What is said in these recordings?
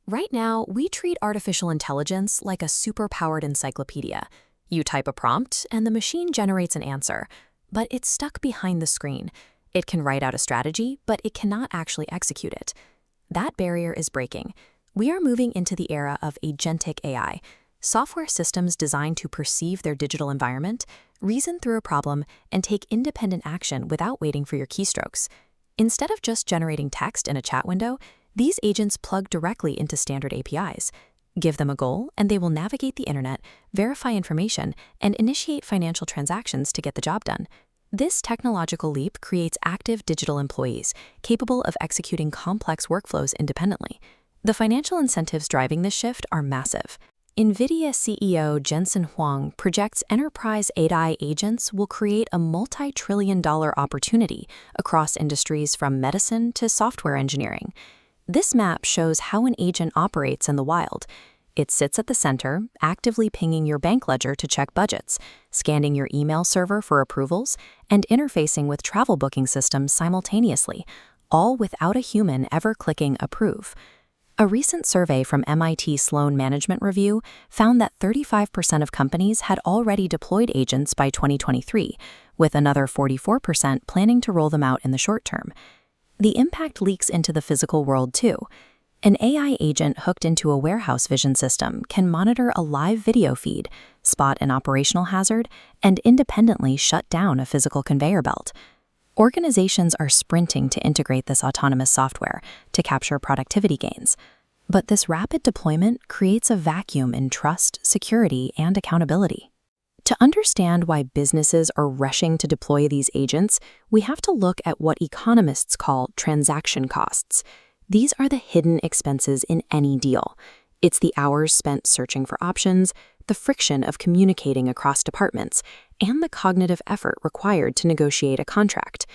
Right now, we treat artificial intelligence like a super-powered encyclopedia. You type a prompt, and the machine generates an answer. But it's stuck behind the screen. It can write out a strategy, but it cannot actually execute it. That barrier is breaking. We are moving into the era of Agentic AI, software systems designed to perceive their digital environment, reason through a problem, and take independent action without waiting for your keystrokes. Instead of just generating text in a chat window, these agents plug directly into standard APIs. Give them a goal, and they will navigate the internet, verify information, and initiate financial transactions to get the job done. This technological leap creates active digital employees, capable of executing complex workflows independently. The financial incentives driving this shift are massive. NVIDIA CEO Jensen Huang projects enterprise AI agents will create a multi-trillion-dollar opportunity across industries from medicine to software engineering. This map shows how an agent operates in the wild. It sits at the center, actively pinging your bank ledger to check budgets, scanning your email server for approvals, and interfacing with travel booking systems simultaneously, all without a human ever clicking approve. A recent survey from MIT Sloan Management Review found that 35% of companies had already deployed agents by 2023, with another 44% planning to roll them out in the short term. The impact leaks into the physical world too. An AI agent hooked into a warehouse vision system can monitor a live video feed, spot an operational hazard, and independently shut down a physical conveyor belt. Organizations are sprinting to integrate this autonomous software to capture productivity gains. But this rapid deployment creates a vacuum in trust, security, and accountability. To understand why businesses are rushing to deploy these agents, we have to look at what economists call transaction costs. These are the hidden expenses in any deal. It's the hours spent searching for options, the friction of communicating across departments, and the cognitive effort required to negotiate a contract.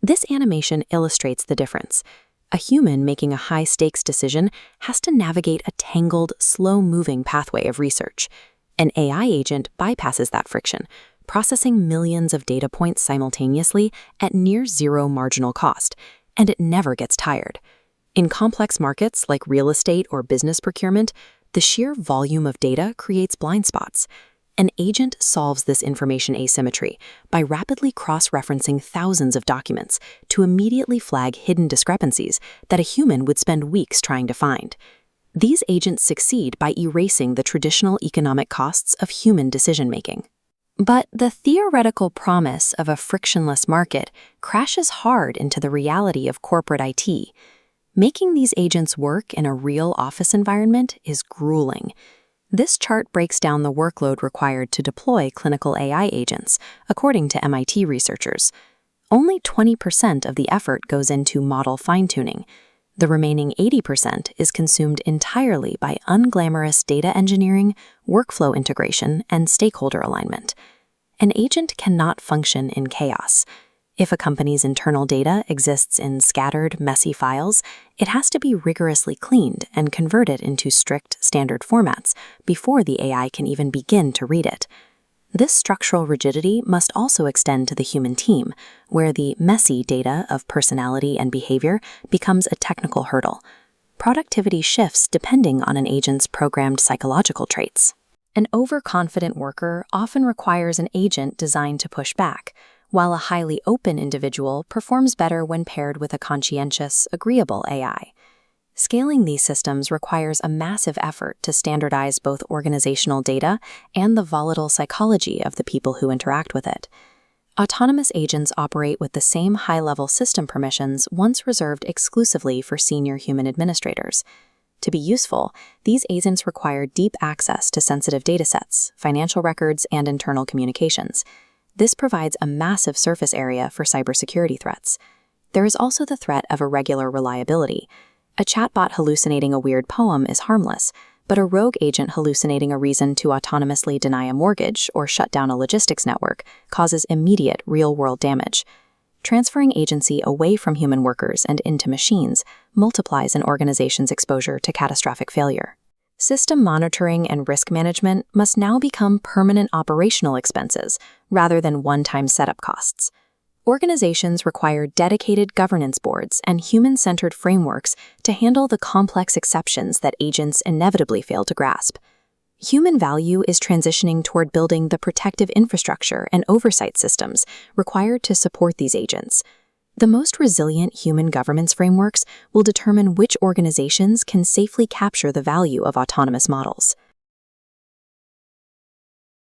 This animation illustrates the difference. A human making a high-stakes decision has to navigate a tangled, slow-moving pathway of research. An AI agent bypasses that friction, processing millions of data points simultaneously at near zero marginal cost, and it never gets tired. In complex markets like real estate or business procurement, the sheer volume of data creates blind spots. An agent solves this information asymmetry by rapidly cross-referencing thousands of documents to immediately flag hidden discrepancies that a human would spend weeks trying to find. These agents succeed by erasing the traditional economic costs of human decision-making. But the theoretical promise of a frictionless market crashes hard into the reality of corporate IT. Making these agents work in a real office environment is grueling. This chart breaks down the workload required to deploy clinical AI agents, according to MIT researchers. Only 20% of the effort goes into model fine-tuning. The remaining 80% is consumed entirely by unglamorous data engineering, workflow integration, and stakeholder alignment. An agent cannot function in chaos. If a company's internal data exists in scattered, messy files, it has to be rigorously cleaned and converted into strict, standard formats before the AI can even begin to read it. This structural rigidity must also extend to the human team, where the messy data of personality and behavior becomes a technical hurdle. Productivity shifts depending on an agent's programmed psychological traits. An overconfident worker often requires an agent designed to push back, while a highly open individual performs better when paired with a conscientious, agreeable AI. Scaling these systems requires a massive effort to standardize both organizational data and the volatile psychology of the people who interact with it. Autonomous agents operate with the same high-level system permissions once reserved exclusively for senior human administrators. To be useful, these agents require deep access to sensitive datasets, financial records, and internal communications. This provides a massive surface area for cybersecurity threats. There is also the threat of irregular reliability. A chatbot hallucinating a weird poem is harmless, but a rogue agent hallucinating a reason to autonomously deny a mortgage or shut down a logistics network causes immediate real-world damage. Transferring agency away from human workers and into machines multiplies an organization's exposure to catastrophic failure. System monitoring and risk management must now become permanent operational expenses rather than one-time setup costs. Organizations require dedicated governance boards and human-centered frameworks to handle the complex exceptions that agents inevitably fail to grasp. Human value is transitioning toward building the protective infrastructure and oversight systems required to support these agents. The most resilient human governance frameworks will determine which organizations can safely capture the value of autonomous models.